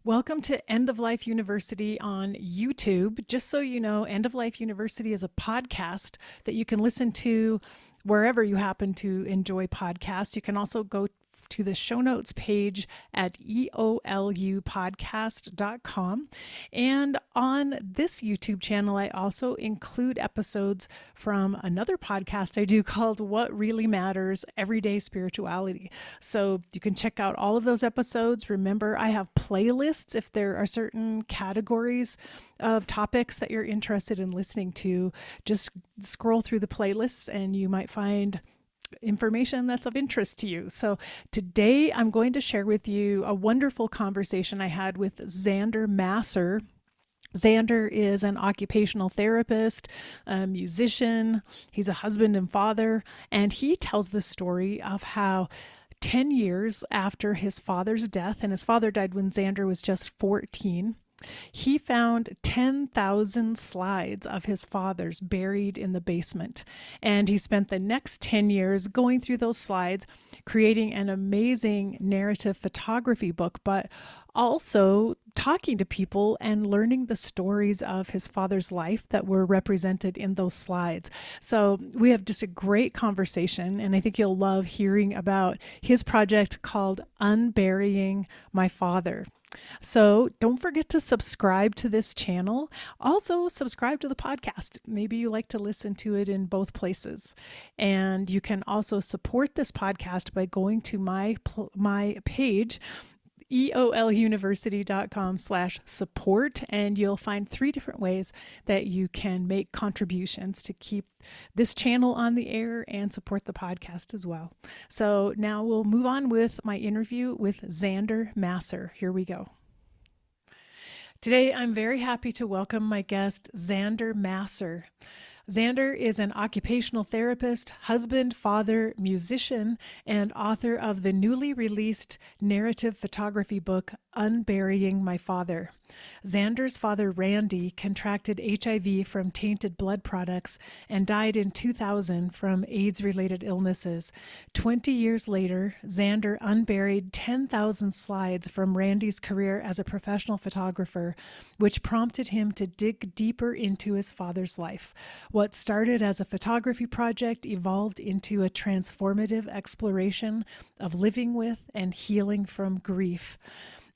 Welcome to End of Life University on YouTube. Just so you know, End of Life University is a podcast that you can listen to wherever you happen to enjoy podcasts. You can also go to the show notes page at eolupodcast.com. And on this YouTube channel, I also include episodes from another podcast I do called What Really Matters Everyday Spirituality. So you can check out all of those episodes. Remember, I have playlists if there are certain categories of topics that you're interested in listening to. Just scroll through the playlists and you might find information that's of interest to you. So today I'm going to share with you a wonderful conversation I had with Zander Masser. Zander is an occupational therapist, a musician, he's a husband and father, and he tells the story of how 10 years after his father's death, and his father died when Zander was just 14, he found 10,000 slides of his father's buried in the basement. And he spent the next 10 years going through those slides, creating an amazing narrative photography book, but also talking to people and learning the stories of his father's life that were represented in those slides. So we have just a great conversation, and I think you'll love hearing about his project called Unburying My Father. So don't forget to subscribe to this channel. Also, subscribe to the podcast. Maybe you like to listen to it in both places. And you can also support this podcast by going to my page, eoluniversity.com/support, and you'll find 3 different ways that you can make contributions to keep this channel on the air and support the podcast as well. So now we'll move on with my interview with Zander Masser. Here we go. Today, I'm very happy to welcome my guest, Zander Masser. Zander is an occupational therapist, husband, father, musician, and author of the newly released narrative photography book, Unburying My Father. Zander's father, Randy, contracted HIV from tainted blood products and died in 2000 from AIDS-related illnesses. 20 years later, Zander unburied 10,000 slides from Randy's career as a professional photographer, which prompted him to dig deeper into his father's life. What started as a photography project evolved into a transformative exploration of living with and healing from grief.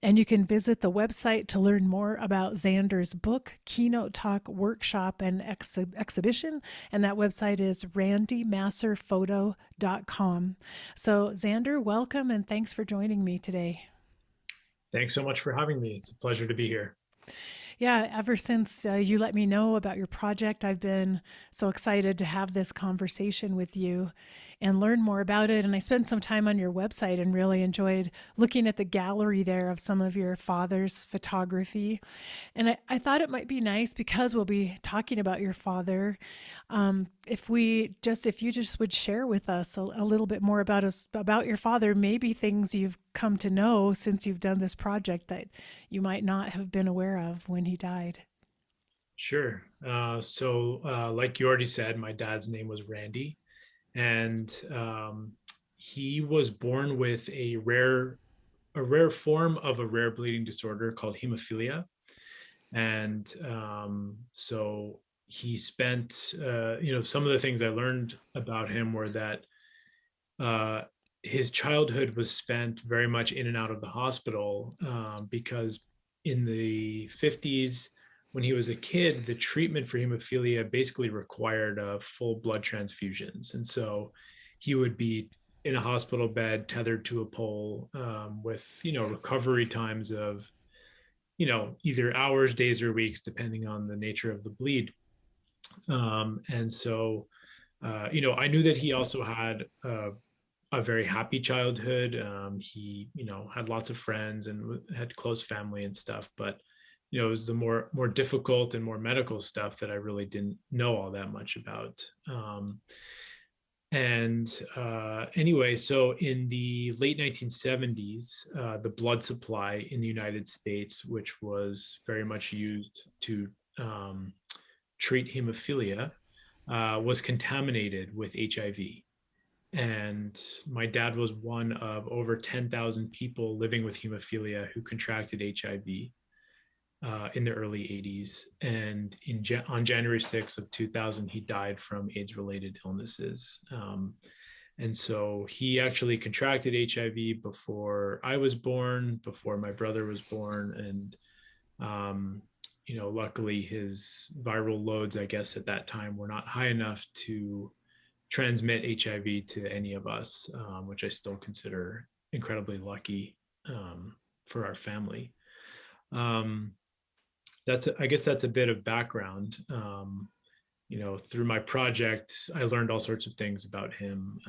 And you can visit the website to learn more about Zander's book, keynote talk, workshop, and exhibition. And that website is randymasserphoto.com. So, Zander, welcome and thanks for joining me today. Thanks so much for having me. It's a pleasure to be here. Yeah, ever since you let me know about your project, I've been so excited to have this conversation with you and learn more about it. And I spent some time on your website and really enjoyed looking at the gallery there of some of your father's photography. And I thought it might be nice because we'll be talking about your father. If you just would share with us a little bit more about your father, maybe things you've come to know since you've done this project that you might not have been aware of when he died. Sure. Like you already said, my dad's name was Randy, and he was born with a rare form of a rare bleeding disorder called hemophilia. And so he spent, some of the things I learned about him were that uh, his childhood was spent very much in and out of the hospital because in the 50s, when he was a kid, the treatment for hemophilia basically required full blood transfusions. And so he would be in a hospital bed tethered to a pole with, recovery times of, either hours, days, or weeks, depending on the nature of the bleed. I knew that he also had a very happy childhood. He, had lots of friends and had close family and stuff. But it was the more difficult and more medical stuff that I really didn't know all that much about. Anyway, so in the late 1970s, the blood supply in the United States, which was very much used to treat hemophilia, was contaminated with HIV. And my dad was one of over 10,000 people living with hemophilia who contracted HIV in the early 80s. And on January 6th of 2000, he died from AIDS-related illnesses. And so he actually contracted HIV before I was born, before my brother was born. And, um, luckily his viral loads, I guess, at that time were not high enough to transmit HIV to any of us, which I still consider incredibly lucky for our family. Um, I guess that's a bit of background. Through my project, I learned all sorts of things about him.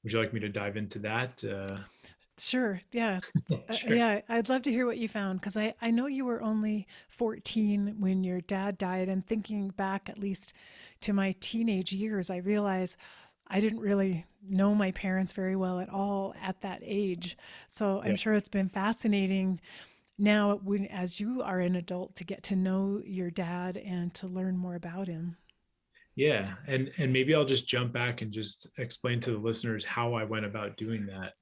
Would you like me to dive into that? Sure. Yeah. Sure. Yeah, I'd love to hear what you found because I know you were only 14 when your dad died. And thinking back, at least to my teenage years, I realize I didn't really know my parents very well at all at that age. So I'm Yeah. sure it's been fascinating now, when, as you are an adult, to get to know your dad and to learn more about him. Yeah, and maybe I'll just jump back and just explain to the listeners how I went about doing that.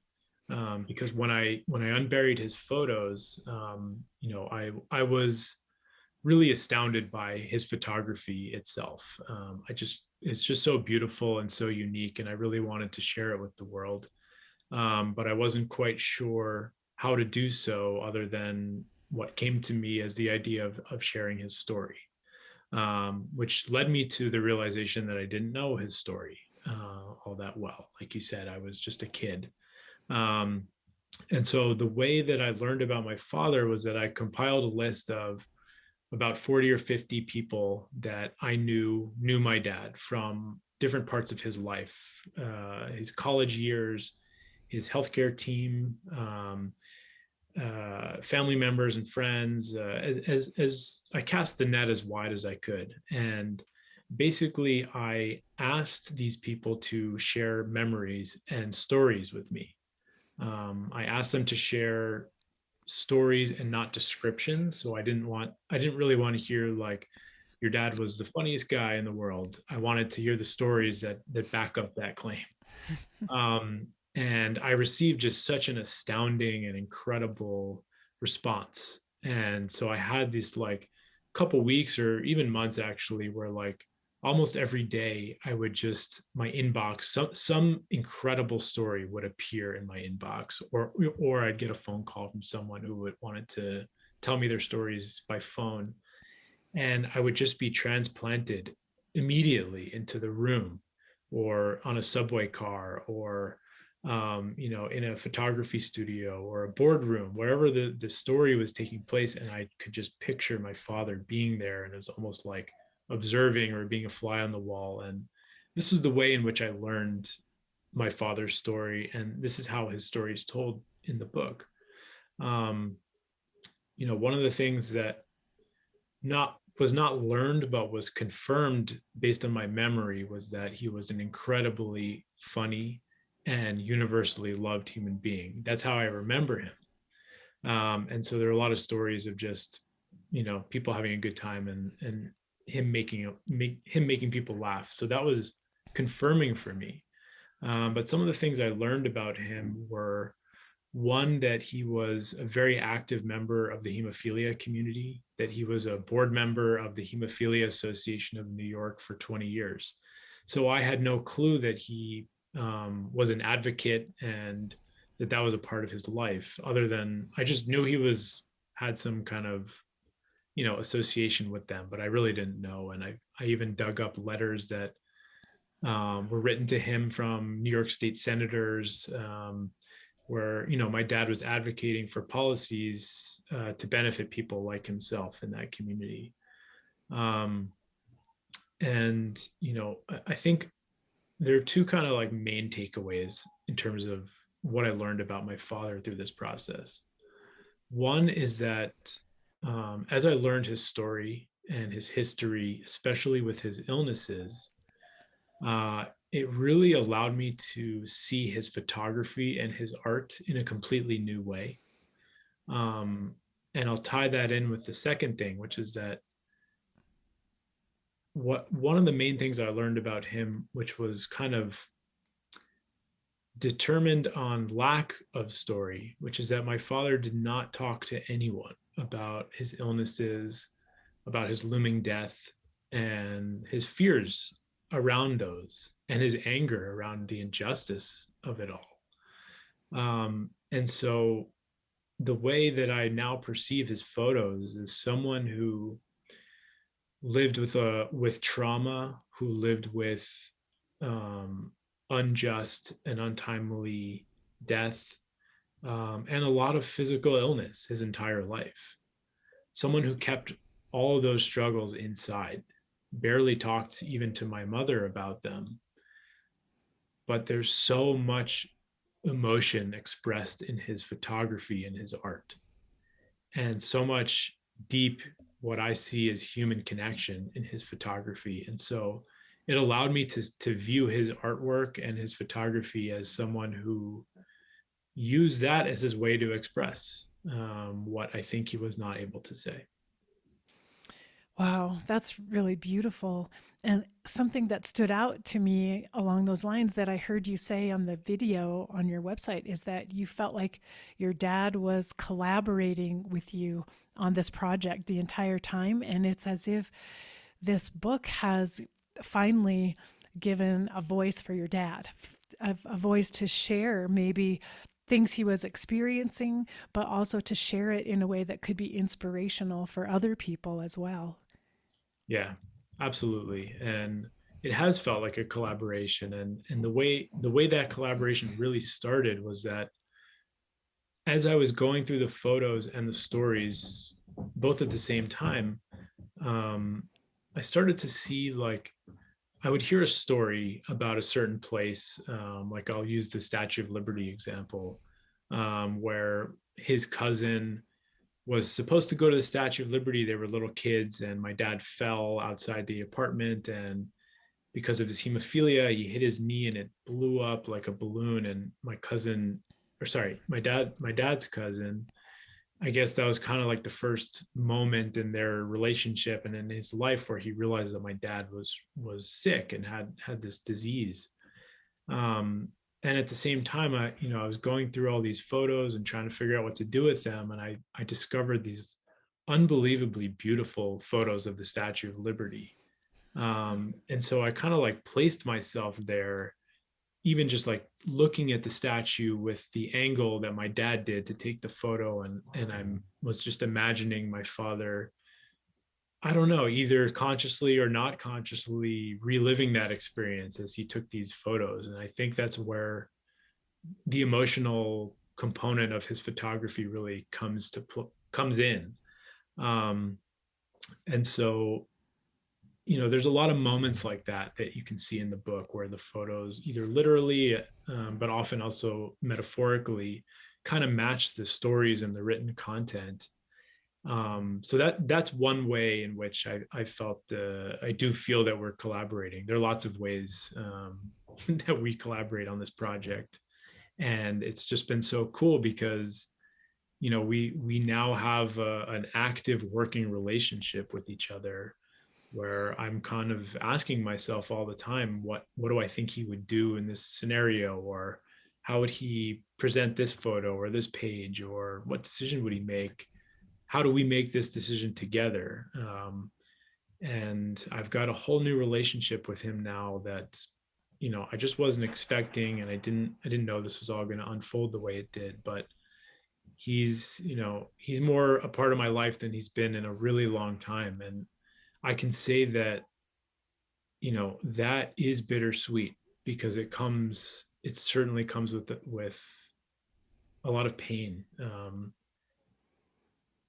Because when I unburied his photos, I was really astounded by his photography itself. It's just so beautiful and so unique, and I really wanted to share it with the world. But I wasn't quite sure how to do so other than what came to me as the idea of sharing his story, which led me to the realization that I didn't know his story all that well. Like you said, I was just a kid. Um, and so the way that I learned about my father was that I compiled a list of about 40 or 50 people that I knew my dad from different parts of his life, his college years, his healthcare team, family members and friends, as I cast the net as wide as I could. And basically, I asked these people to share memories and stories with me. I asked them to share stories and not descriptions. So I didn't really want to hear like your dad was the funniest guy in the world. I wanted to hear the stories that back up that claim. And I received just such an astounding and incredible response. And so I had these like couple weeks or even months actually where like almost every day I would just my inbox some incredible story would appear in my inbox, or I'd get a phone call from someone who would wanted to tell me their stories by phone, and I would just be transplanted immediately into the room or on a subway car or in a photography studio or a boardroom, wherever the story was taking place. And I could just picture my father being there, and it was almost like observing or being a fly on the wall. And this is the way in which I learned my father's story. And this is how his story is told in the book. Um, one of the things that not was not learned but was confirmed based on my memory was that he was an incredibly funny and universally loved human being. That's how I remember him. And so there are a lot of stories of just people having a good time, and him making people laugh. So that was confirming for me. But some of the things I learned about him were, one, that he was a very active member of the hemophilia community, that he was a board member of the Hemophilia Association of New York for 20 years. So I had no clue that he was an advocate and that was a part of his life, other than I just knew he had some kind of association with them, but I really didn't know. And I even dug up letters that were written to him from New York State senators, where my dad was advocating for policies to benefit people like himself in that community. Um, and I think there are two kind of like main takeaways in terms of what I learned about my father through this process. One is that as I learned his story and his history, especially with his illnesses, it really allowed me to see his photography and his art in a completely new way. Um, and I'll tie that in with the second thing, which is that what one of the main things I learned about him, which was kind of determined on lack of story, which is that my father did not talk to anyone about his illnesses, about his looming death, and his fears around those, and his anger around the injustice of it all. And so the way that I now perceive his photos is someone who lived with trauma, who lived with um, unjust and untimely death, and a lot of physical illness his entire life. Someone who kept all of those struggles inside, barely talked even to my mother about them. But there's so much emotion expressed in his photography and his art, and so much deep, what I see as human connection in his photography. And so it allowed me to view his artwork and his photography as someone who used that as his way to express what I think he was not able to say. Wow, that's really beautiful. And something that stood out to me along those lines that I heard you say on the video on your website is that you felt like your dad was collaborating with you on this project the entire time. And it's as if this book has finally given a voice for your dad, a voice to share maybe things he was experiencing, but also to share it in a way that could be inspirational for other people as well. Yeah, absolutely. And it has felt like a collaboration. And the way that collaboration really started was that as I was going through the photos and the stories both at the same time, um, I started to see, like, I would hear a story about a certain place. Like, I'll use the Statue of Liberty example, where his cousin was supposed to go to the Statue of Liberty. They were little kids, and my dad fell outside the apartment. And because of his hemophilia, he hit his knee and it blew up like a balloon. And my cousin, or sorry, my dad's cousin, I guess that was kind of like the first moment in their relationship and in his life where he realized that my dad was sick and had this disease. Um, and at the same time, I was going through all these photos and trying to figure out what to do with them, and I discovered these unbelievably beautiful photos of the Statue of Liberty. And so I kind of like placed myself there, even just like looking at the statue with the angle that my dad did to take the photo, and I was just imagining my father, I don't know, either consciously or not consciously reliving that experience as he took these photos. And I think that's where the emotional component of his photography really comes in. um, and so there's a lot of moments like that you can see in the book where the photos either literally, but often also metaphorically, kind of match the stories and the written content. So that's one way in which I felt, I do feel that we're collaborating. There are lots of ways that we collaborate on this project, and it's just been so cool because we now have an active working relationship with each other, where I'm kind of asking myself all the time, what do I think he would do in this scenario, or how would he present this photo or this page, or what decision would he make? How do we make this decision together? And I've got a whole new relationship with him now that I just wasn't expecting, and I didn't know this was all going to unfold the way it did. But he's more a part of my life than he's been in a really long time, and I can say that that is bittersweet, because it certainly comes with a lot of pain.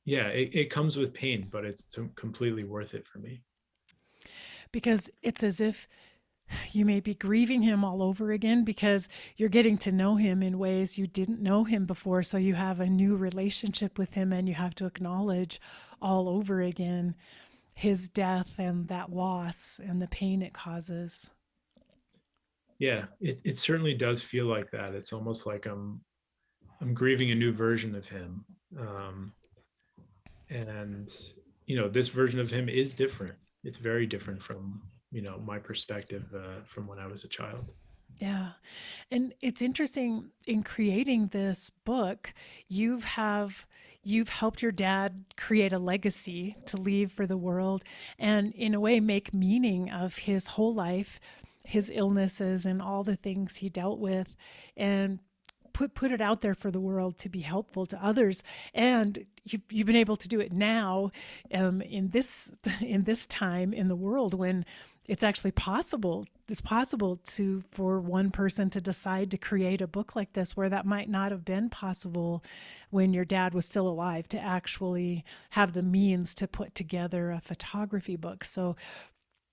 Yeah, it comes with pain, but it's completely worth it for me. Because it's as if you may be grieving him all over again because you're getting to know him in ways you didn't know him before. So you have a new relationship with him and you have to acknowledge all over again his death and that loss and the pain it causes. Yeah, it certainly does feel like that. It's almost like I'm grieving a new version of him. And this version of him is different. It's very different from my perspective, from when I was a child. Yeah. And it's interesting in creating this book, you've have you've helped your dad create a legacy to leave for the world and in a way make meaning of his whole life, his illnesses and all the things he dealt with, and put it out there for the world to be helpful to others. And you've been able to do it now, in this time in the world when it's actually possible. It's possible to for one person to decide to create a book like this, where that might not have been possible when your dad was still alive, to actually have the means to put together a photography book. So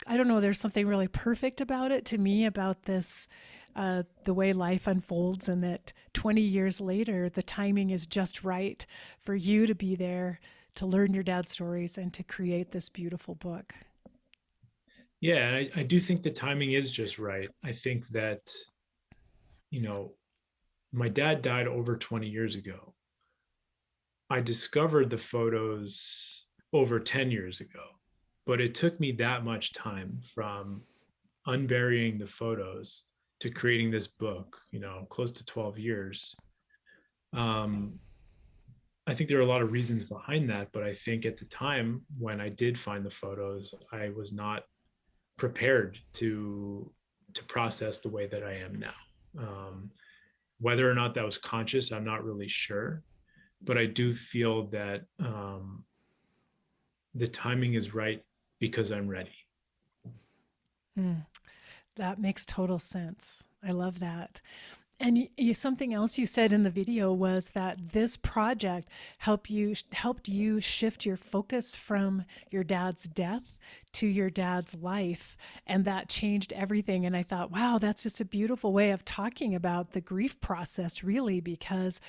I don't know, there's something really perfect about it to me, about this, the way life unfolds, and that 20 years later, the timing is just right for you to be there to learn your dad's stories and to create this beautiful book. Yeah, I do think the timing is just right. I think that, you know, my dad died over 20 years ago. I discovered the photos over 10 years ago, but it took me that much time from unburying the photos to creating this book, close to 12 years. Um, I think there are a lot of reasons behind that, but I think at the time when I did find the photos, I was not prepared to process the way that I am now. Um, whether or not that was conscious, I'm not really sure, but I do feel that the timing is right because I'm ready. Mm, that makes total sense. I love that. And something else you said in the video was that this project helped you shift your focus from your dad's death to your dad's life, and that changed everything. And I thought, wow, that's just a beautiful way of talking about the grief process, really, because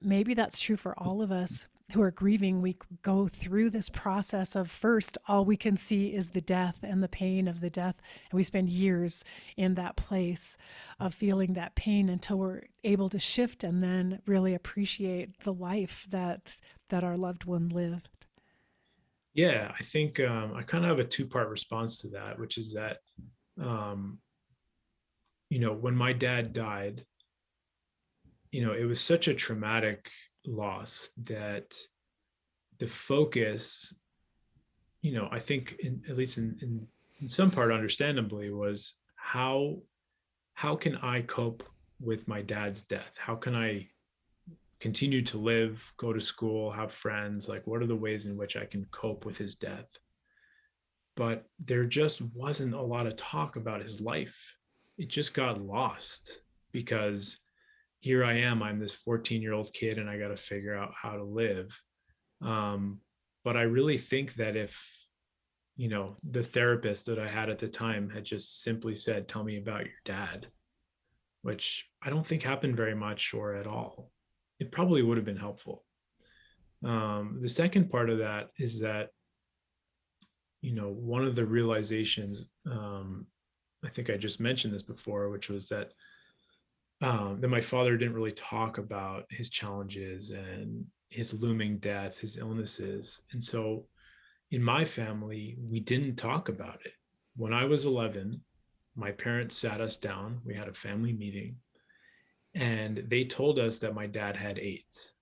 maybe that's true for all of us who are grieving. We go through this process of, first, all we can see is the death and the pain of the death. And we spend years in that place of feeling that pain until we're able to shift and then really appreciate the life that our loved one lived. Yeah, I think I kind of have a two-part response to that, which is that, um, when my dad died, it was such a traumatic loss that the focus, I think, at least in some part, understandably, was how can I cope with my dad's death? How can I continue to live, go to school, have friends? Like, what are the ways in which I can cope with his death? But there just wasn't a lot of talk about his life. It just got lost because here I am, I'm this 14-year-old kid and I got to figure out how to live. Um, but I really think that if, the therapist that I had at the time had just simply said, "Tell me about your dad," which I don't think happened very much or at all, it probably would have been helpful. The second part of that is that, one of the realizations, I think I just mentioned this before, which was that my father didn't really talk about his challenges and his looming death, his illnesses. And so in my family, we didn't talk about it. When I was 11, my parents sat us down, we had a family meeting, and they told us that my dad had AIDS.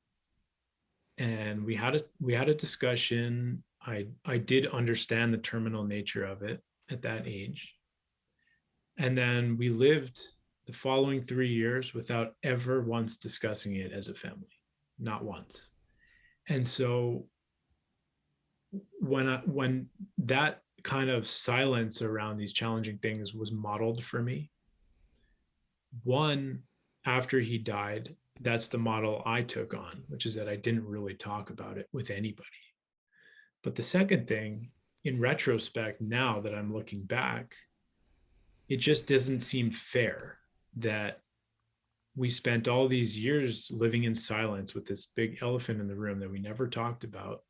And we had a discussion. I did understand the terminal nature of it at that age. And then we lived the following 3 years without ever once discussing it as a family, not once. And so when that kind of silence around these challenging things was modeled for me, one, after he died, that's the model I took on, which is that I didn't really talk about it with anybody. But the second thing, in retrospect, now that I'm looking back, it just doesn't seem fair that we spent all these years living in silence with this big elephant in the room that we never talked about.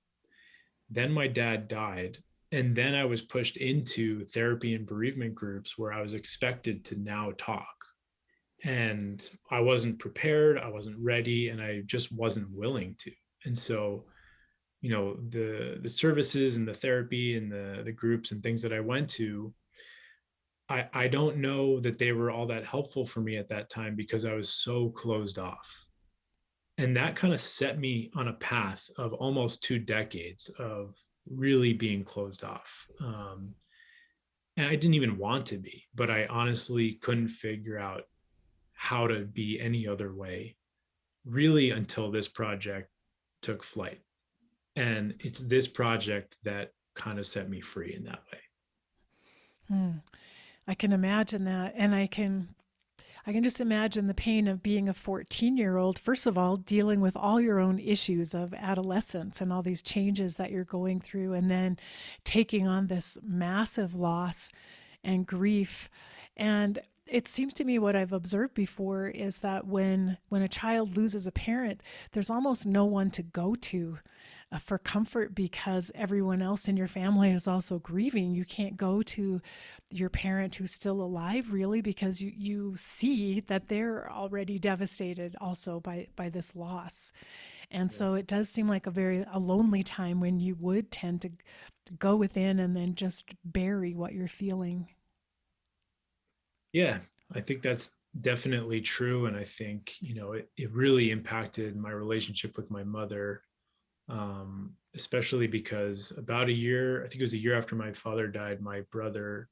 Then my dad died. And then I was pushed into therapy and bereavement groups where I was expected to now talk. And I wasn't prepared, I wasn't ready, and I just wasn't willing to. And so, the services and the therapy and the groups and things that I went to, I don't know that they were all that helpful for me at that time because I was so closed off. And that kind of set me on a path of almost 2 decades of really being closed off. And I didn't even want to be, but I honestly couldn't figure out how to be any other way really until this project took flight. And it's this project that kind of set me free in that way. Hmm. I can imagine that. And I can just imagine the pain of being a 14-year-old, first of all, dealing with all your own issues of adolescence and all these changes that you're going through, and then taking on this massive loss and grief. And it seems to me what I've observed before is that when a child loses a parent, there's almost no one to go to for comfort because everyone else in your family is also grieving. You can't go to your parent who's still alive really because you see that they're already devastated also by this loss. And Yeah. so it does seem like a lonely time when you would tend to go within and then just bury what you're feeling. Yeah, I think that's definitely true. And I think, it really impacted my relationship with my mother, especially because about a year, I think it was a year after my father died, my brother,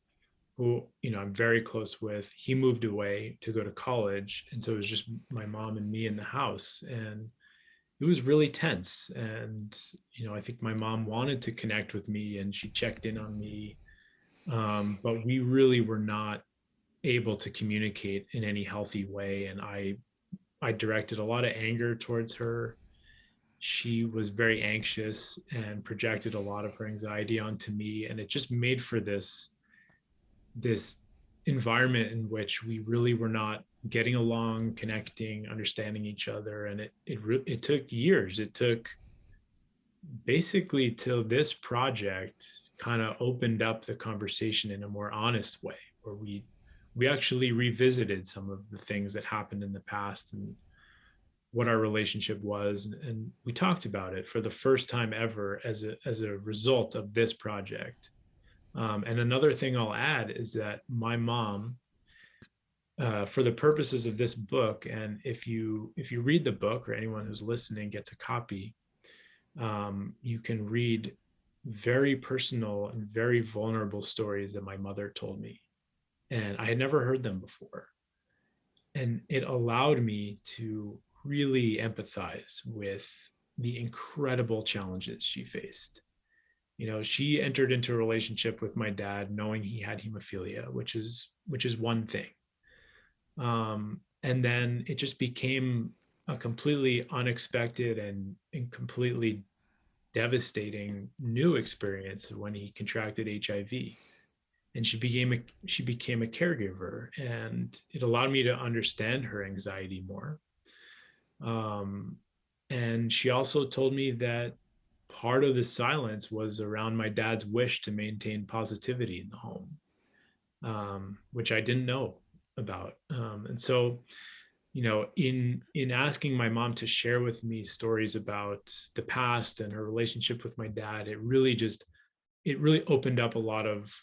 who, I'm very close with, he moved away to go to college. And so it was just my mom and me in the house. And it was really tense. And, I think my mom wanted to connect with me and she checked in on me. But we really were not able to communicate in any healthy way. And I directed a lot of anger towards her. She was very anxious and projected a lot of her anxiety onto me. And it just made for this environment in which we really were not getting along, connecting, understanding each other. And it took years. It took basically till this project kind of opened up the conversation in a more honest way, where we actually revisited some of the things that happened in the past and what our relationship was, and we talked about it for the first time ever as a result of this project. And another thing I'll add is that my mom, for the purposes of this book, and if you read the book or anyone who's listening gets a copy, you can read very personal and very vulnerable stories that my mother told me. And I had never heard them before. And it allowed me to really empathize with the incredible challenges she faced. She entered into a relationship with my dad knowing he had hemophilia, which is one thing. And then it just became a completely unexpected and completely devastating new experience when he contracted HIV. And she became a caregiver, and it allowed me to understand her anxiety more. Um, and she also told me that part of the silence was around my dad's wish to maintain positivity in the home, which I didn't know about. And so, in asking my mom to share with me stories about the past and her relationship with my dad, it really opened up a lot of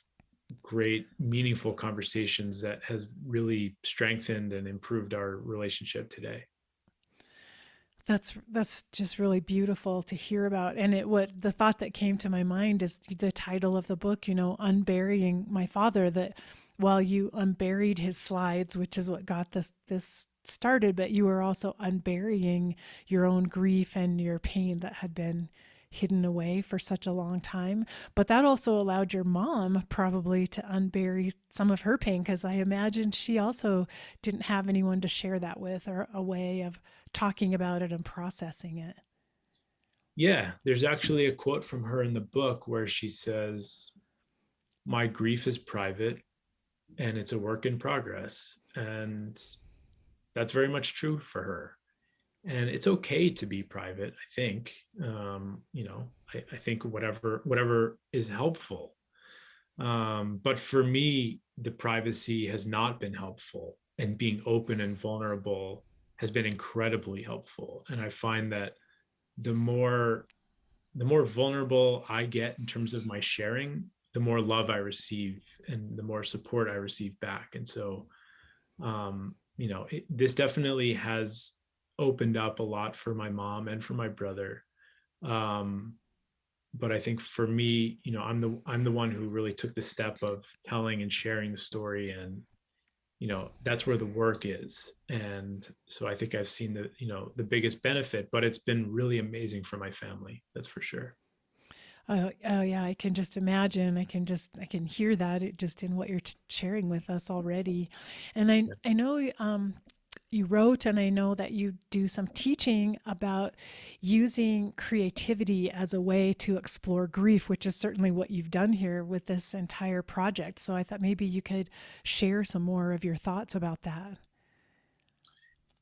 great meaningful conversations that has really strengthened and improved our relationship today. That's just really beautiful to hear about. And it what the thought that came to my mind is the title of the book, Unburying My Father, that while you unburied his slides, which is what got this started, but you were also unburying your own grief and your pain that had been hidden away for such a long time. But that also allowed your mom probably to unbury some of her pain because I imagine she also didn't have anyone to share that with or a way of talking about it and processing it. Yeah, there's actually a quote from her in the book where she says, "My grief is private and it's a work in progress." And that's very much true for her. And it's okay to be private, I think. I think whatever is helpful. But for me, the privacy has not been helpful, and being open and vulnerable has been incredibly helpful. And I find that the more the more vulnerable I get in terms of my sharing, the more love I receive and the more support I receive back. And so, this definitely has opened up a lot for my mom and for my brother. Um, but I think for me, I'm the one who really took the step of telling and sharing the story, and that's where the work is. And so I think I've seen the biggest benefit, but it's been really amazing for my family, that's for sure. Oh yeah, I can just imagine. I can hear that just in what you're sharing with us already. And I know you wrote, and I know that you do some teaching about using creativity as a way to explore grief, which is certainly what you've done here with this entire project. So I thought maybe you could share some more of your thoughts about that.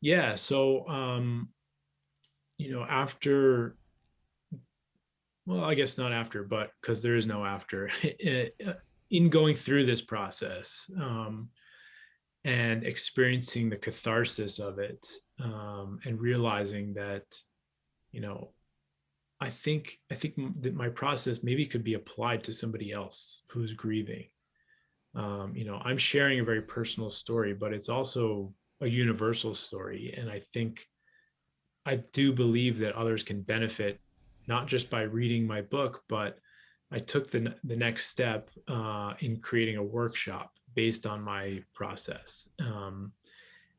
Yeah, so after, well, I guess not after, but because there is no after, in going through this process, and experiencing the catharsis of it, and realizing that, you know, I think that my process maybe could be applied to somebody else who's grieving. I'm sharing a very personal story, but it's also a universal story, and I do believe that others can benefit not just by reading my book, but I took the next step in creating a workshop based on my process. And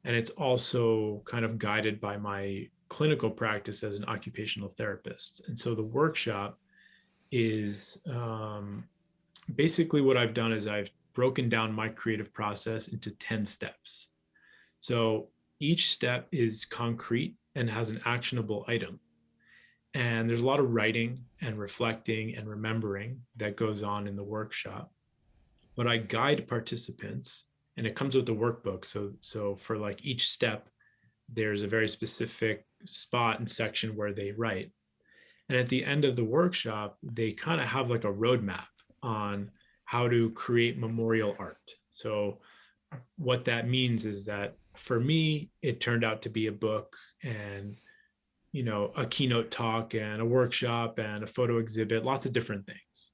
it's also kind of guided by my clinical practice as an occupational therapist. And so the workshop is, basically what I've done is I've broken down my creative process into 10 steps. So each step is concrete and has an actionable item. And there's a lot of writing and reflecting and remembering that goes on in the workshop. But I guide participants, and it comes with the workbook. So for like each step, there's a very specific spot and section where they write. And at the end of the workshop, they kind of have like a roadmap on how to create memorial art. So what that means is that for me, it turned out to be a book and a keynote talk and a workshop and a photo exhibit, lots of different things.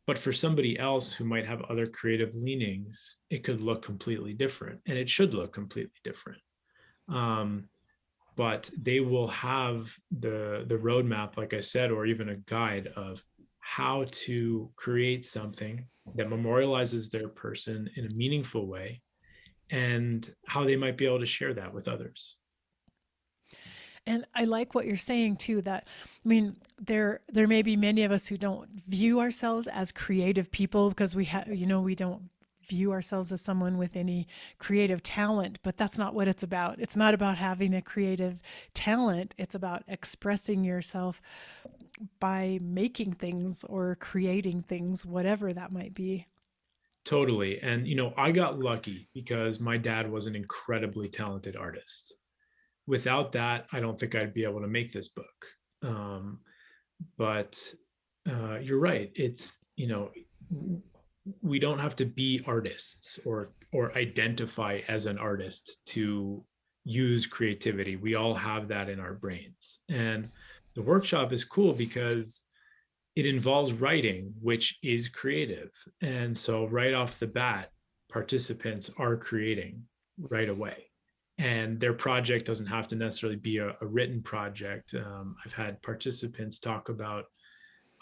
But for somebody else who might have other creative leanings, it could look completely different, and it should look completely different. Um, but they will have the roadmap, like I said, or even a guide of how to create something that memorializes their person in a meaningful way, and how they might be able to share that with others. And I like what you're saying too, that I mean there may be many of us who don't view ourselves as creative people because we don't view ourselves as someone with any creative talent, but that's not what it's about. It's not about having a creative talent. It's about expressing yourself by making things or creating things, whatever that might be. Totally. And I got lucky because my dad was an incredibly talented artist. Without that, I don't think I'd be able to make this book. um, but you're right. It's, we don't have to be artists or identify as an artist to use creativity. We all have that in our brains. And the workshop is cool because it involves writing, which is creative. And so right off the bat, participants are creating right away. And their project doesn't have to necessarily be a written project. I've had participants talk about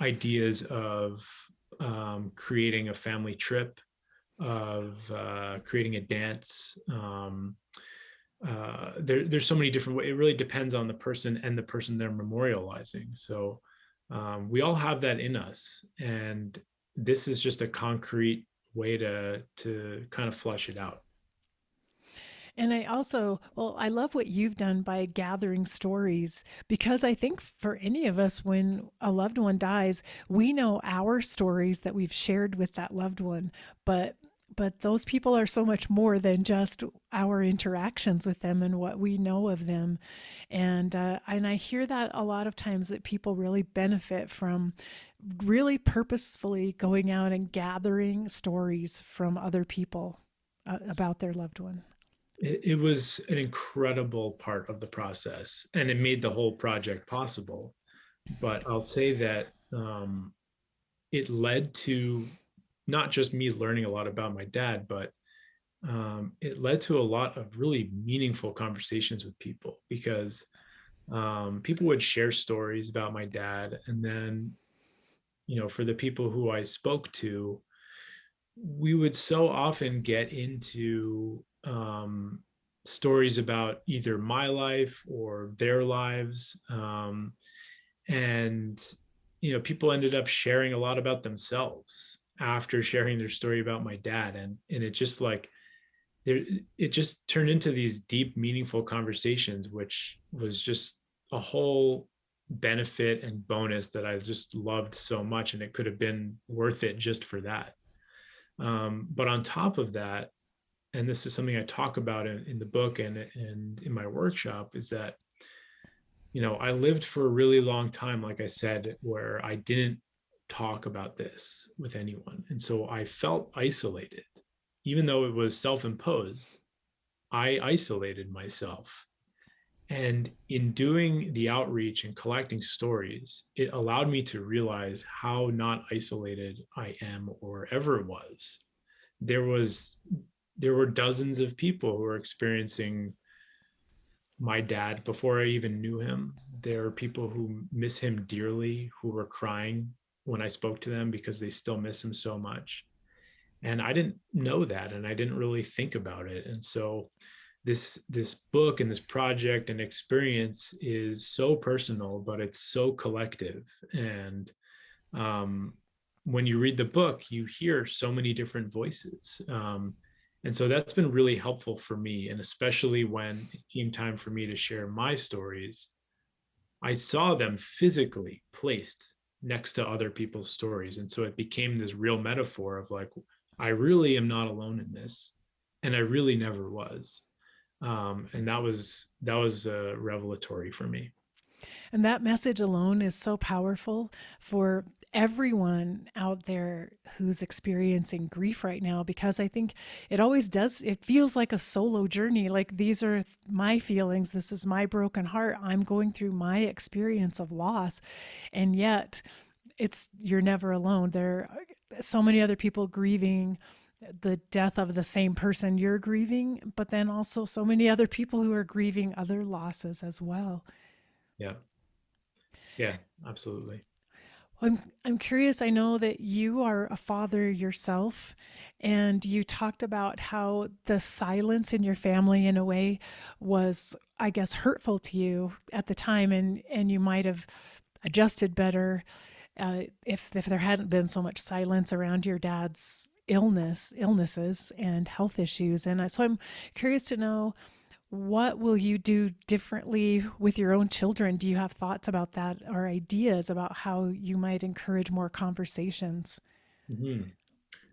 ideas of creating a family trip, of creating a dance. There's so many different ways. It really depends on the person and the person they're memorializing. So we all have that in us, and this is just a concrete way to kind of flush it out. And I love what you've done by gathering stories because I think for any of us, when a loved one dies, we know our stories that we've shared with that loved one, but those people are so much more than just our interactions with them and what we know of them. And I hear that a lot of times that people really benefit from really purposefully going out and gathering stories from other people about their loved one. It was an incredible part of the process, and it made the whole project possible. But I'll say that it led to not just me learning a lot about my dad, but it led to a lot of really meaningful conversations with people because people would share stories about my dad. And then, for the people who I spoke to, we would so often get into stories about either my life or their lives. And, people ended up sharing a lot about themselves after sharing their story about my dad. And it just like, there, it just turned into these deep, meaningful conversations, which was just a whole benefit and bonus that I just loved so much. And it could have been worth it just for that. But on top of that, and this is something I talk about in the book and in my workshop, is that, I lived for a really long time, like I said, where I didn't talk about this with anyone. And so I felt isolated, even though it was self imposed. I isolated myself. And in doing the outreach and collecting stories, it allowed me to realize how not isolated I am or ever was. There was there were dozens of people who were experiencing my dad before I even knew him. There are people who miss him dearly, who were crying when I spoke to them because they still miss him so much. And I didn't know that, and I didn't really think about it. And so this book and this project and experience is so personal, but it's so collective. And um, when you read the book, you hear so many different voices. And so that's been really helpful for me. And especially when it came time for me to share my stories, I saw them physically placed next to other people's stories. And so it became this real metaphor of like, I really am not alone in this. And I really never was. And that was revelatory for me. And that message alone is so powerful for everyone out there who's experiencing grief right now, because I think it always does, it feels like a solo journey. Like, these are my feelings, this is my broken heart, I'm going through my experience of loss. And yet you're never alone. There are so many other people grieving the death of the same person you're grieving, but then also so many other people who are grieving other losses as well. Yeah. Yeah, absolutely. I'm curious. I know that you are a father yourself, and you talked about how the silence in your family, in a way, was, I guess, hurtful to you at the time, and you might have adjusted better if there hadn't been so much silence around your dad's illnesses and health issues. And so I'm curious to know, what will you do differently with your own children? Do you have thoughts about that or ideas about how you might encourage more conversations? Mhm.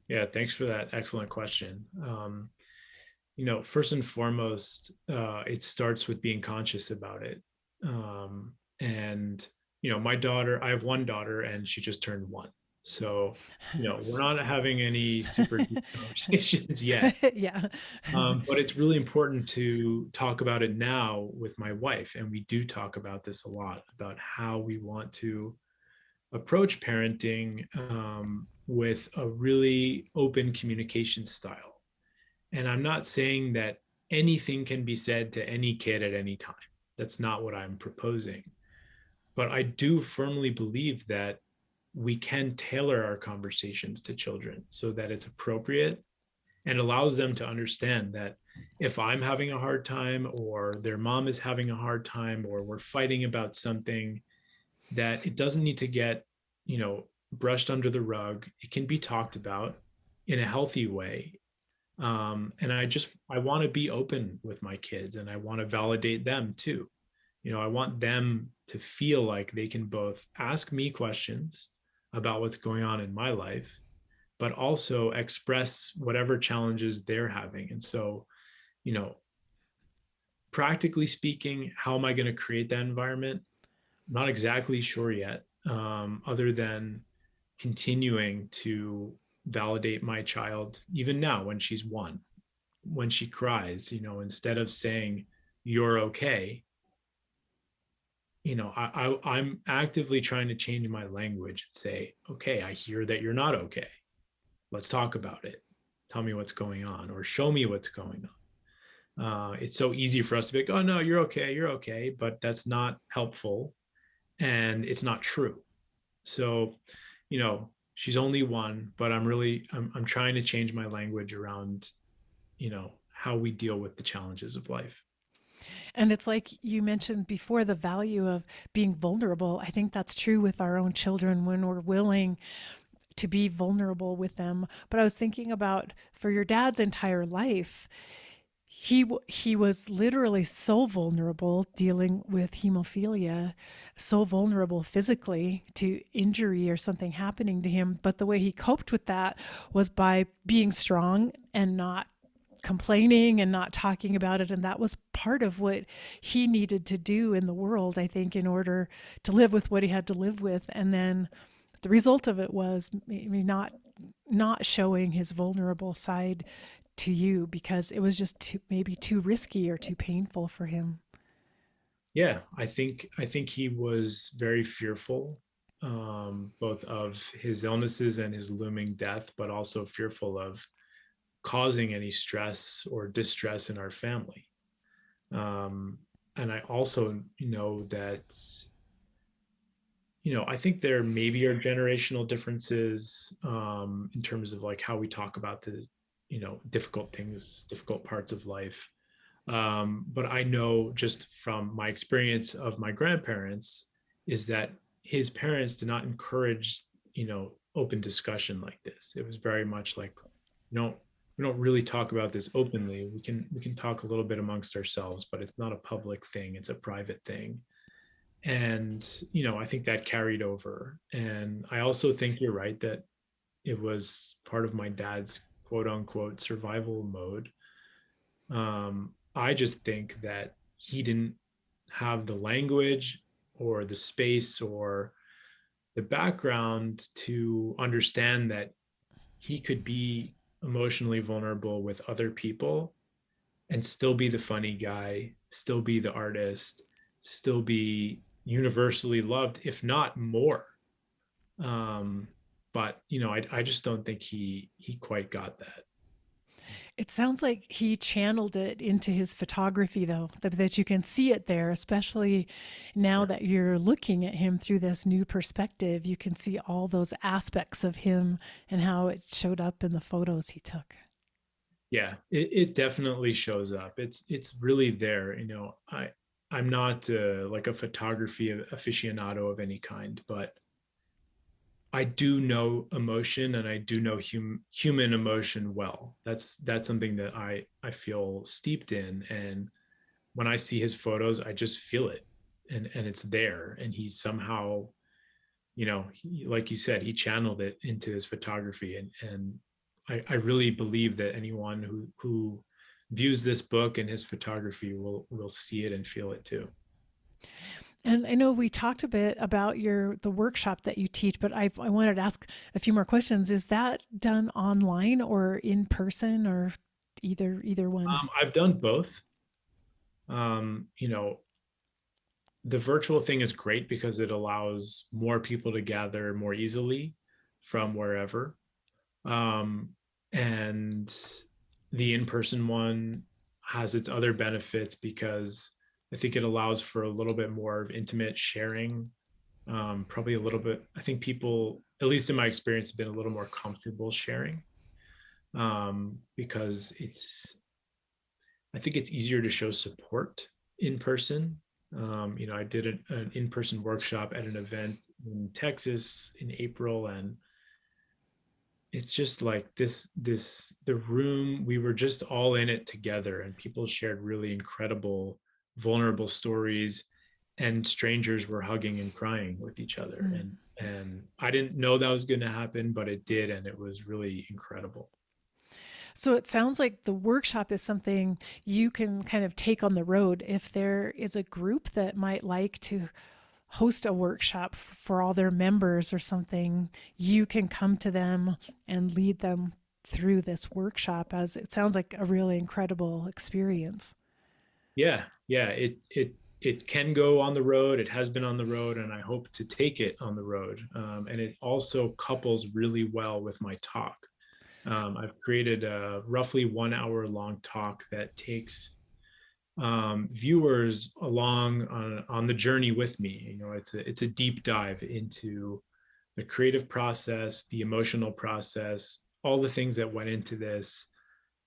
Yeah, thanks for that excellent question. First and foremost, it starts with being conscious about it. And, my daughter, I have one daughter and she just turned one. So, we're not having any super deep conversations yet. Yeah. But it's really important to talk about it now with my wife. And we do talk about this a lot, about how we want to approach parenting with a really open communication style. And I'm not saying that anything can be said to any kid at any time. That's not what I'm proposing. But I do firmly believe that we can tailor our conversations to children so that it's appropriate and allows them to understand that if I'm having a hard time or their mom is having a hard time or we're fighting about something, that it doesn't need to get, brushed under the rug. It can be talked about in a healthy way. And I want to be open with my kids and I want to validate them too. I want them to feel like they can both ask me questions about what's going on in my life, but also express whatever challenges they're having. And so, you know, practically speaking, how am I going to create that environment? Not exactly sure yet, other than continuing to validate my child, even now when she's one, when she cries, instead of saying, you're okay, I'm actively trying to change my language and say, okay, I hear that you're not okay. let's talk about it. Tell me what's going on, or show me what's going on. It's so easy for us to be like, oh no, you're okay, but that's not helpful, and it's not true. So, she's only one, but I'm trying to change my language around, how we deal with the challenges of life. And it's like you mentioned before, the value of being vulnerable. I think that's true with our own children when we're willing to be vulnerable with them. But I was thinking about for your dad's entire life, he was literally so vulnerable dealing with hemophilia, so vulnerable physically to injury or something happening to him. But the way he coped with that was by being strong and not complaining and not talking about it. And that was part of what he needed to do in the world, I think, in order to live with what he had to live with. And then the result of it was maybe not showing his vulnerable side to you because it was just maybe too risky or too painful for him. Yeah, I think he was very fearful, both of his illnesses and his looming death, but also fearful of causing any stress or distress in our family. Um, and I also know that, I think there maybe are generational differences, in terms of like how we talk about the, difficult things, difficult parts of life. But I know just from my experience of my grandparents is that his parents did not encourage, open discussion like this. It was very much like, we don't we don't really talk about this openly. We can talk a little bit amongst ourselves, but it's not a public thing. It's a private thing. And I think that carried over. And I also think you're right that it was part of my dad's quote unquote survival mode. I just think that he didn't have the language or the space or the background to understand that he could be emotionally vulnerable with other people and still be the funny guy, still be the artist, still be universally loved, if not more. Um, but I just don't think he quite got that. It sounds like he channeled it into his photography, though, that you can see it there, especially now Sure. that you're looking at him through this new perspective. You can see all those aspects of him and how it showed up in the photos he took. Yeah, it definitely shows up. It's really there. I'm not like a photography aficionado of any kind, but I do know emotion, and I do know human emotion well. That's something that I feel steeped in. And when I see his photos, I just feel it, and it's there. And he somehow, like you said, he channeled it into his photography. And I really believe that anyone who views this book and his photography will see it and feel it too. And I know we talked a bit about the workshop that you teach, but I wanted to ask a few more questions. Is that done online or in person or either one? I've done both. You know, the virtual thing is great because it allows more people to gather more easily from wherever. Um, and the in-person one has its other benefits because I think it allows for a little bit more of intimate sharing. Probably a little bit. I think people, at least in my experience, have been a little more comfortable sharing, because I think it's easier to show support in person. I did an in-person workshop at an event in Texas in April, and it's just like the room, we were just all in it together, and people shared really incredible vulnerable stories, and strangers were hugging and crying with each other. Mm. And I didn't know that was going to happen, but it did, and it was really incredible. So it sounds like the workshop is something you can kind of take on the road if there is a group that might like to host a workshop for all their members or something. You can come to them and lead them through this workshop, as it sounds like a really incredible experience. Yeah, it can go on the road. It has been on the road, and I hope to take it on the road. And it also couples really well with my talk. I've created a roughly 1 hour long talk that takes viewers along on the journey with me. It's a deep dive into the creative process, the emotional process, all the things that went into this.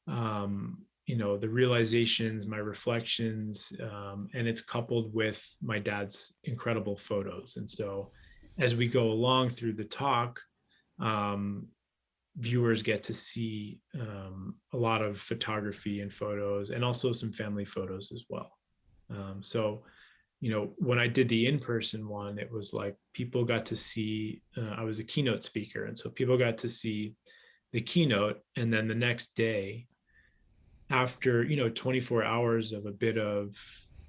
The realizations, my reflections, and it's coupled with my dad's incredible photos. And so, as we go along through the talk, um, viewers get to see a lot of photography and photos, and also some family photos as well. So, when I did the in-person one, it was like people got to see, I was a keynote speaker. And so people got to see the keynote. And then the next day, after, 24 hours of a bit of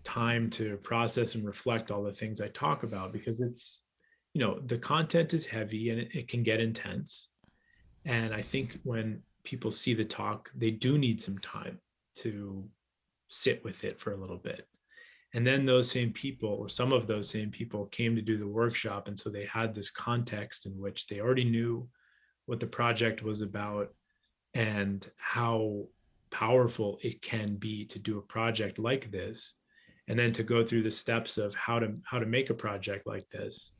time to process and reflect all the things I talk about, because the content is heavy and it can get intense. And I think when people see the talk, they do need some time to sit with it for a little bit. And then those same people, or some of those same people, came to do the workshop. And so they had this context in which they already knew what the project was about and how powerful it can be to do a project like this. And then to go through the steps of how to make a project like this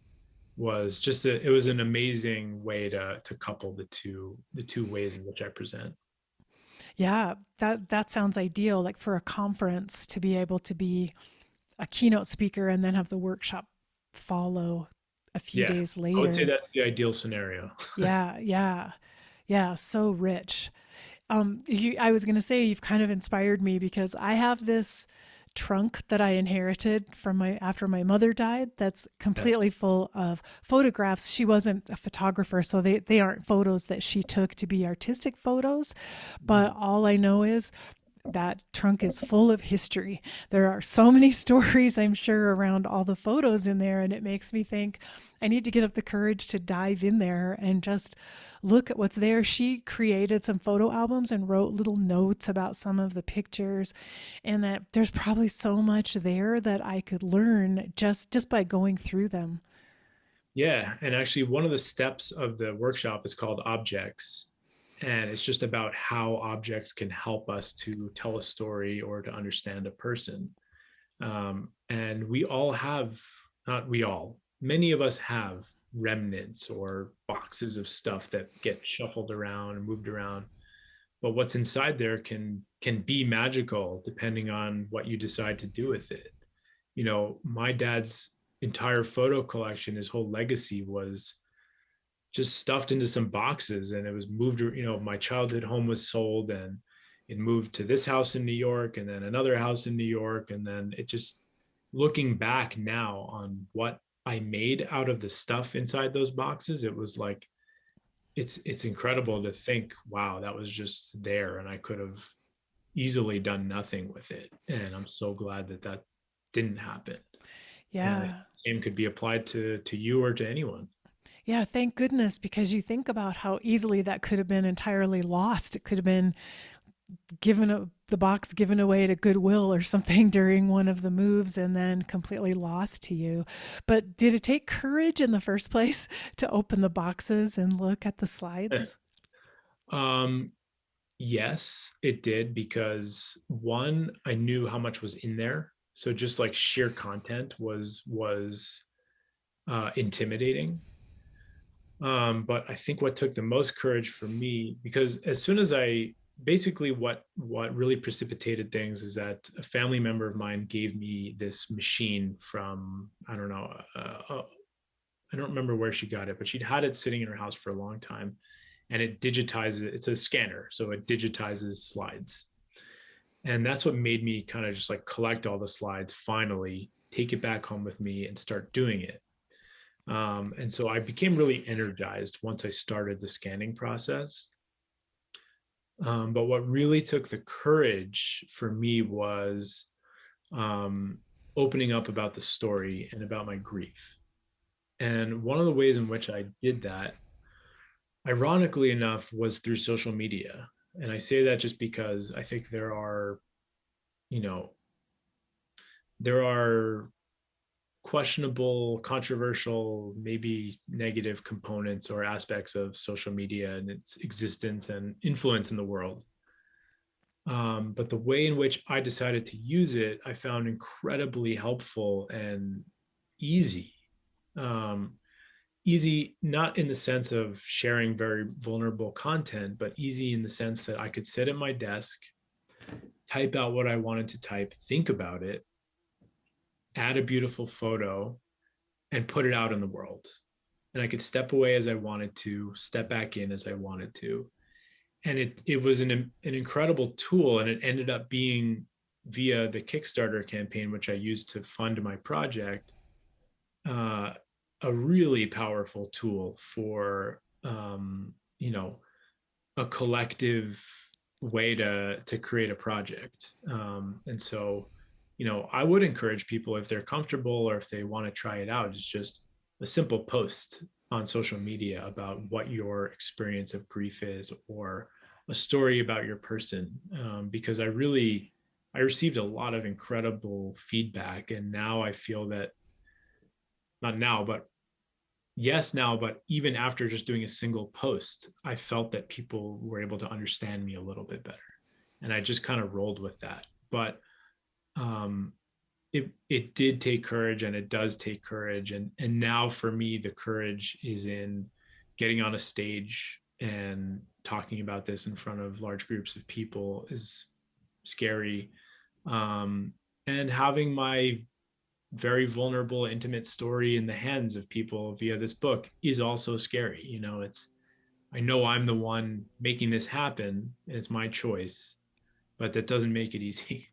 was it was an amazing way to couple the two ways in which I present. Yeah, that sounds ideal, like for a conference to be able to be a keynote speaker and then have the workshop follow a few Yeah, days I would say later. that's the ideal scenario. Yeah, yeah. Yeah, so rich. I was going to say you've kind of inspired me because I have this trunk that I inherited from my after my mother died that's Yeah. completely full of photographs. She wasn't a photographer, so they aren't photos that she took to be artistic photos, but Mm. all I know is that trunk is full of history. There are so many stories, I'm sure, around all the photos in there. And it makes me think I need to get up the courage to dive in there and just look at what's there. She created some photo albums and wrote little notes about some of the pictures, and that there's probably so much there that I could learn just by going through them. Yeah, and actually one of the steps of the workshop is called objects. And it's just about how objects can help us to tell a story or to understand a person. And we all have, not we all, many of us have remnants or boxes of stuff that get shuffled around and moved around. But what's inside there can be magical depending on what you decide to do with it. My dad's entire photo collection, his whole legacy was just stuffed into some boxes, and it was moved. My childhood home was sold, and it moved to this house in New York, and then another house in New York. And then it just, looking back now on what I made out of the stuff inside those boxes, it was like, it's incredible to think, wow, that was just there and I could have easily done nothing with it. And I'm so glad that that didn't happen. And I think Yeah. the same could be applied to you or to anyone. Yeah, thank goodness, because you think about how easily that could have been entirely lost. It could have been the box given away to Goodwill or something during one of the moves and then completely lost to you. But did it take courage in the first place to open the boxes and look at the slides? um, yes, it did, because one, I knew how much was in there. So just like sheer content was intimidating. But I think what took the most courage for me, because as soon as I basically, what really precipitated things is that a family member of mine gave me this machine from, I don't know, I don't remember where she got it, but she'd had it sitting in her house for a long time, and it digitizes. It's a scanner, so it digitizes slides, and that's what made me kind of just like collect all the slides, finally take it back home with me and start doing it. And so I became really energized once I started the scanning process. But what really took the courage for me was um, opening up about the story and about my grief. And one of the ways in which I did that, ironically enough, was through social media. And I say that just because I think you know, there are questionable, controversial, maybe negative components or aspects of social media and its existence and influence in the world. But the way in which I decided to use it, I found incredibly helpful and easy. Um, Easy, not in the sense of sharing very vulnerable content, but easy in the sense that I could sit at my desk, type out what I wanted to type, think about it, add a beautiful photo, and put it out in the world. And I could step away as I wanted to, step back in as I wanted to. And it was an incredible tool. And it ended up being via the Kickstarter campaign, which I used to fund my project, uh, a really powerful tool for, a collective way to create a project. And so, I would encourage people, if they're comfortable or if they want to try it out, it's just a simple post on social media about what your experience of grief is, or a story about your person. Because I received a lot of incredible feedback, and now I feel that, not now, but yes, now, but even after just doing a single post, I felt that people were able to understand me a little bit better. And I just kind of rolled with that. But um, it did take courage, and it does take courage. And now for me, the courage is in getting on a stage and talking about this in front of large groups of people is scary. Um, and having my very vulnerable, intimate story in the hands of people via this book is also scary. I know I'm the one making this happen, and it's my choice, but that doesn't make it easy.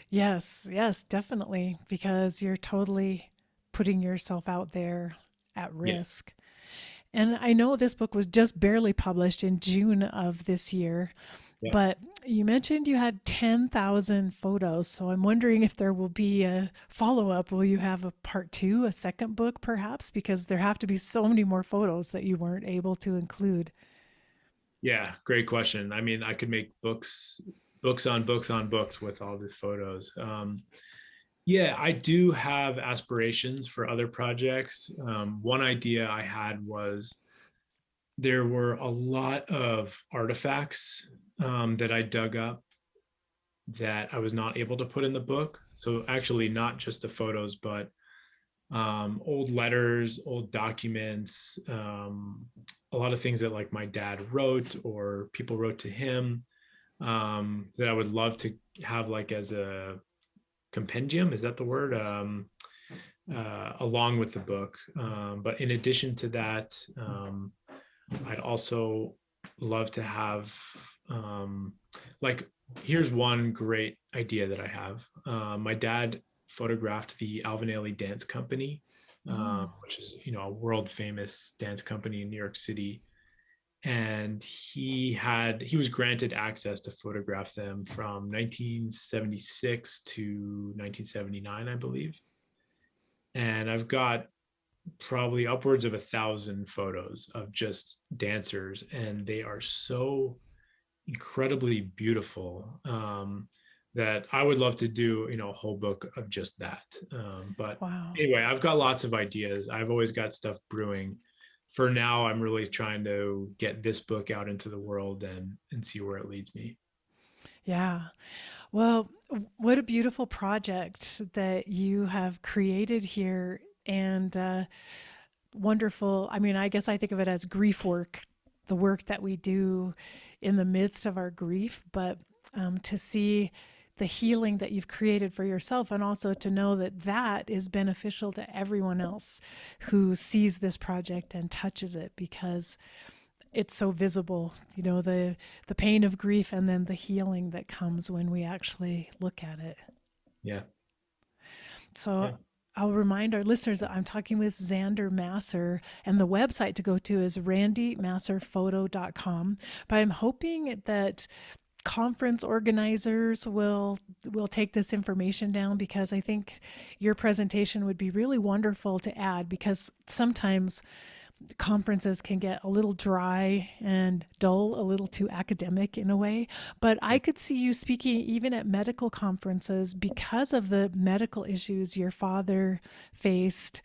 Yes, yes, definitely, because you're totally putting yourself out there at Yeah. risk. And I know this book was just barely published in June of this year, Yeah. but you mentioned you had 10,000 photos. So I'm wondering if there will be a follow up. Will you have a part two, a second book perhaps? Because there have to be so many more photos that you weren't able to include. Yeah. Great question. I mean, I could make books on books on books with all these photos. Yeah, I do have aspirations for other projects. One idea I had was there were a lot of artifacts that I dug up that I was not able to put in the book. So actually, not just the photos, but old letters, old documents, a lot of things that like my dad wrote or people wrote to him, that I would love to have like as a compendium. Is that the word? Along with the book. But in addition to that, I'd also love to have, um, like, here's one great idea that I have. My dad photographed the Alvin Ailey Dance Company, Mm, which is, a world famous dance company in New York City. And he was granted access to photograph them from 1976 to 1979, I believe. And I've got probably upwards of 1,000 photos of just dancers, and they are so incredibly beautiful, that I would love to do, a whole book of just that. But wow. anyway, I've got lots of ideas. I've always got stuff brewing. For now, I'm really trying to get this book out into the world and see where it leads me. Yeah. Well, what a beautiful project that you have created here. And wonderful. I mean, I guess I think of it as grief work, the work that we do in the midst of our grief, but to see the healing that you've created for yourself, and also to know that that is beneficial to everyone else who sees this project and touches it, because it's so visible, the pain of grief and then the healing that comes when we actually look at it. Yeah. So Yeah. I'll remind our listeners that I'm talking with Zander Masser, and the website to go to is randymasserphoto.com. But I'm hoping that conference organizers will take this information down, because I think your presentation would be really wonderful to add, because sometimes conferences can get a little dry and dull, a little too academic in a way. But I could see you speaking even at medical conferences because of the medical issues your father faced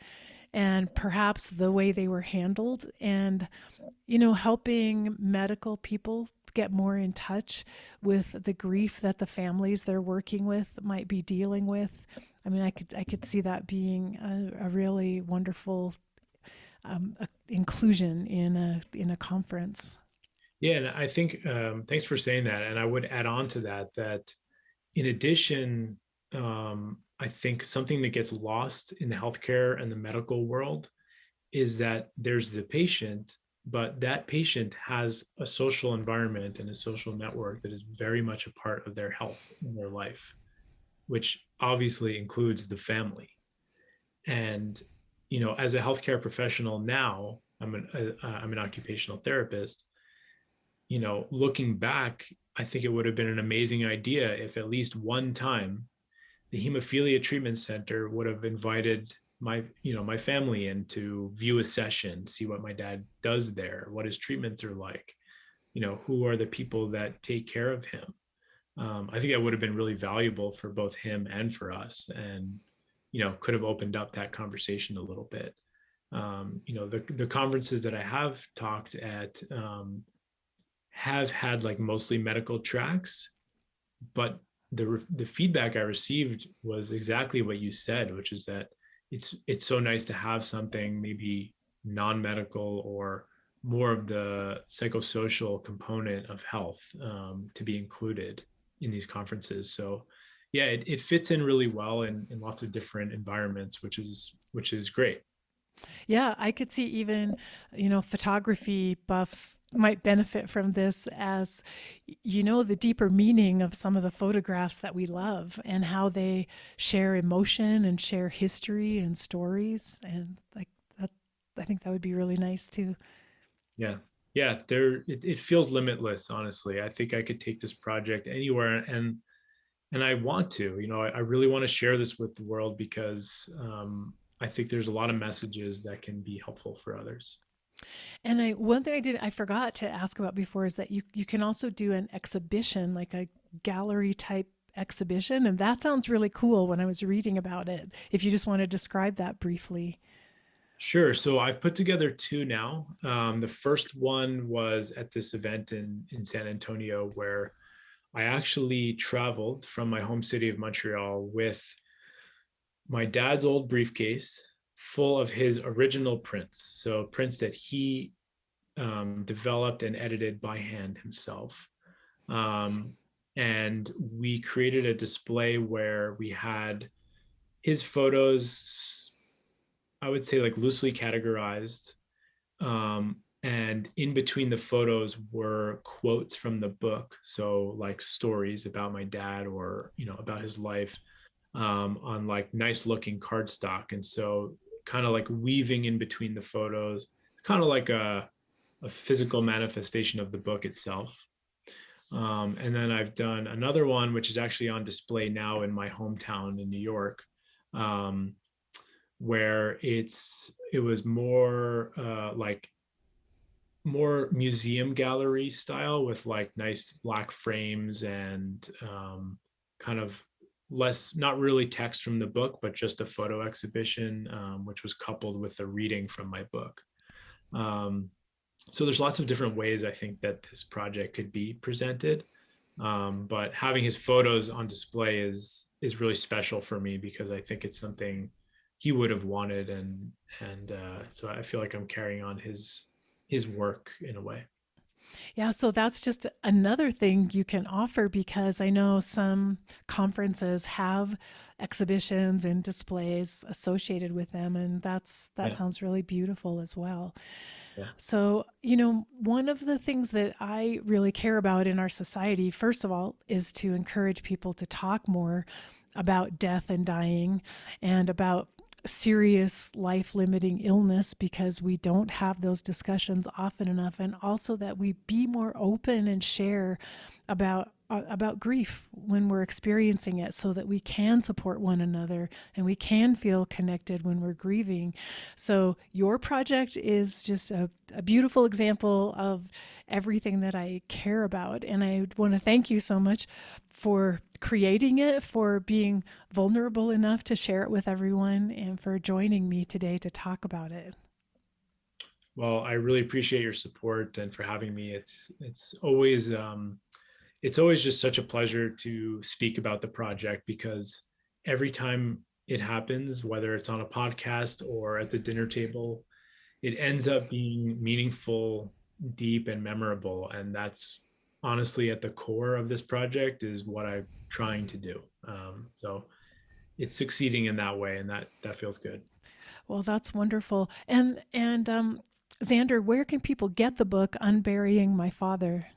and perhaps the way they were handled, and helping medical people get more in touch with the grief that the families they're working with might be dealing with. I mean, I could see that being a really wonderful inclusion in a conference. Yeah, and I think thanks for saying that. And I would add on to that that in addition, I think something that gets lost in the healthcare and the medical world is that there's the patient, but that patient has a social environment and a social network that is very much a part of their health and their life, which obviously includes the family. And as a healthcare professional now, I'm an occupational therapist. Looking back, I think it would have been an amazing idea if at least one time the hemophilia treatment center would have invited my family in to view a session, see what my dad does there, what his treatments are like, who are the people that take care of him. I think that would have been really valuable for both him and for us, and could have opened up that conversation a little bit. The conferences that I have talked at have had like mostly medical tracks, but the feedback I received was exactly what you said, which is that it's so nice to have something maybe non-medical or more of the psychosocial component of health to be included in these conferences. So yeah, it fits in really well in lots of different environments, which is great. Yeah, I could see even, photography buffs might benefit from this as, the deeper meaning of some of the photographs that we love and how they share emotion and share history and stories. And like that, I think that would be really nice too. Yeah. Yeah, it feels limitless, honestly. I think I could take this project anywhere, and I want to. I really want to share this with the world because I think there's a lot of messages that can be helpful for others. And one thing I forgot to ask about before is that you can also do an exhibition, like a gallery type exhibition, and that sounds really cool when I was reading about it. If you just want to describe that briefly. Sure. So I've put together two now. The first one was at this event in San Antonio where I actually traveled from my home city of Montreal with my dad's old briefcase full of his original prints. So prints that he developed and edited by hand himself. Um, and we created a display where we had his photos, I would say like loosely categorized. And in between the photos were quotes from the book. So like stories about my dad or, about his life on like nice looking cardstock. And so kind of like weaving in between the photos, kind of like a physical manifestation of the book itself. And then I've done another one, which is actually on display now in my hometown in New York, um, where it was more like more museum gallery style with like nice black frames and kind of less, not really text from the book, but just a photo exhibition, which was coupled with a reading from my book. Um, so there's lots of different ways I think that this project could be presented. But having his photos on display is really special for me because I think it's something he would have wanted, and so I feel like I'm carrying on his work in a way. Yeah, so that's just another thing you can offer because I know some conferences have exhibitions and displays associated with them, and that Yeah, sounds really beautiful as well. yeah, So, one of the things that I really care about in our society, first of all, is to encourage people to talk more about death and dying and about serious life limiting illness because we don't have those discussions often enough. And also that we be more open and share about about grief when we're experiencing it, so that we can support one another and we can feel connected when we're grieving. So your project is just a beautiful example of everything that I care about. And I want to thank you so much for creating it, for being vulnerable enough to share it with everyone, and for joining me today to talk about it. Well, I really appreciate your support and for having me. It's always just such a pleasure to speak about the project, because every time it happens, whether it's on a podcast or at the dinner table, it ends up being meaningful, deep, and memorable. And that's honestly at the core of this project, is what I'm trying to do. So it's succeeding in that way, and that feels good. Well, that's wonderful. And Zander, where can people get the book Unburying My Father?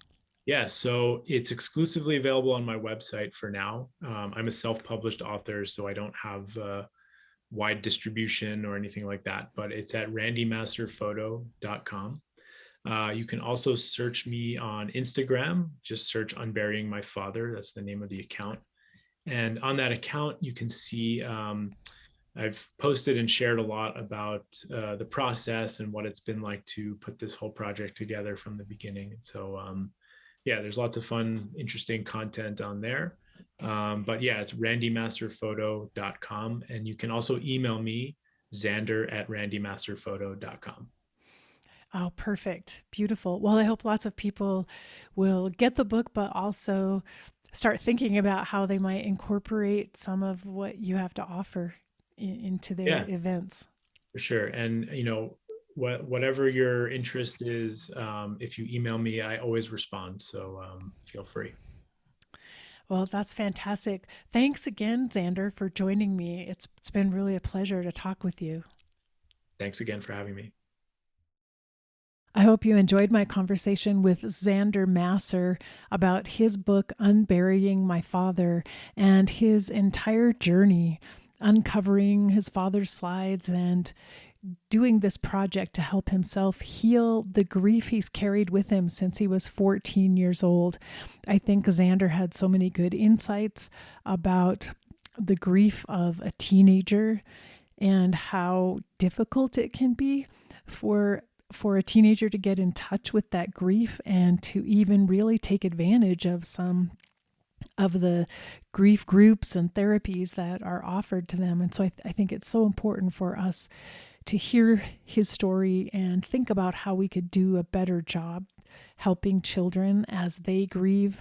Yeah, so it's exclusively available on my website for now. I'm a self-published author, so I don't have wide distribution or anything like that, but it's at randymasterphoto.com. You can also search me on Instagram. Just search Unburying My Father. That's the name of the account. And on that account, you can see I've posted and shared a lot about the process and what it's been like to put this whole project together from the beginning. So, yeah, there's lots of fun, interesting content on there. But yeah, it's randymasterphoto.com. And you can also email me, Zander@randymasterphoto.com. Oh, perfect. Beautiful. Well, I hope lots of people will get the book, but also start thinking about how they might incorporate some of what you have to offer into their Yeah, events. for sure. And, whatever your interest is, if you email me, I always respond. So feel free. Well, that's fantastic. Thanks again, Zander, for joining me. It's been really a pleasure to talk with you. Thanks again for having me. I hope you enjoyed my conversation with Zander Masser about his book, Unburying My Father, and his entire journey uncovering his father's slides and doing this project to help himself heal the grief he's carried with him since he was 14 years old. I think Zander had so many good insights about the grief of a teenager and how difficult it can be for a teenager to get in touch with that grief and to even really take advantage of some of the grief groups and therapies that are offered to them. And so I think it's so important for us to hear his story and think about how we could do a better job helping children as they grieve.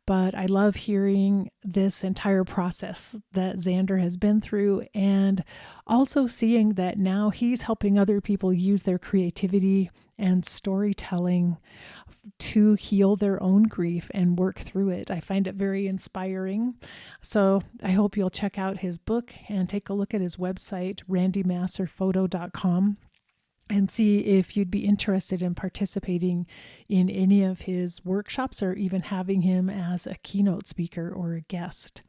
But I love hearing this entire process that Zander has been through, and also seeing that now he's helping other people use their creativity and storytelling to heal their own grief and work through it. I find it very inspiring. So I hope you'll check out his book and take a look at his website, randymasterphoto.com, and see if you'd be interested in participating in any of his workshops or even having him as a keynote speaker or a guest.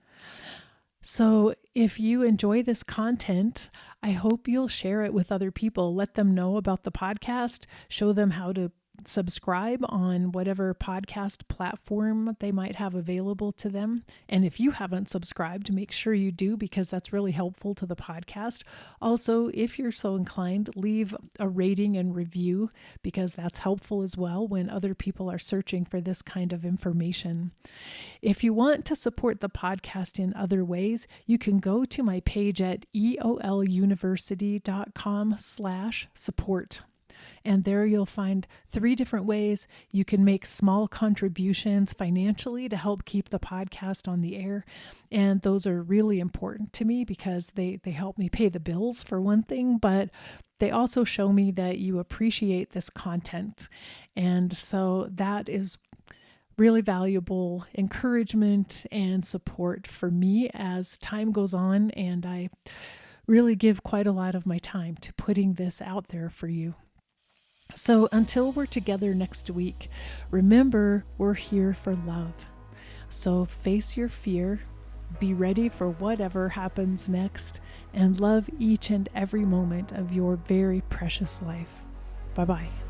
So if you enjoy this content, I hope you'll share it with other people. Let them know about the podcast, show them how to subscribe on whatever podcast platform they might have available to them. And if you haven't subscribed, make sure you do, because that's really helpful to the podcast. Also, if you're so inclined, leave a rating and review, because that's helpful as well when other people are searching for this kind of information. If you want to support the podcast in other ways, you can go to my page at eoluniversity.com/support. And there you'll find 3 different ways you can make small contributions financially to help keep the podcast on the air. And those are really important to me because they help me pay the bills, for one thing, but they also show me that you appreciate this content. And so that is really valuable encouragement and support for me as time goes on. And I really give quite a lot of my time to putting this out there for you. So until we're together next week, remember we're here for love. So face your fear, be ready for whatever happens next, and love each and every moment of your very precious life. Bye-bye.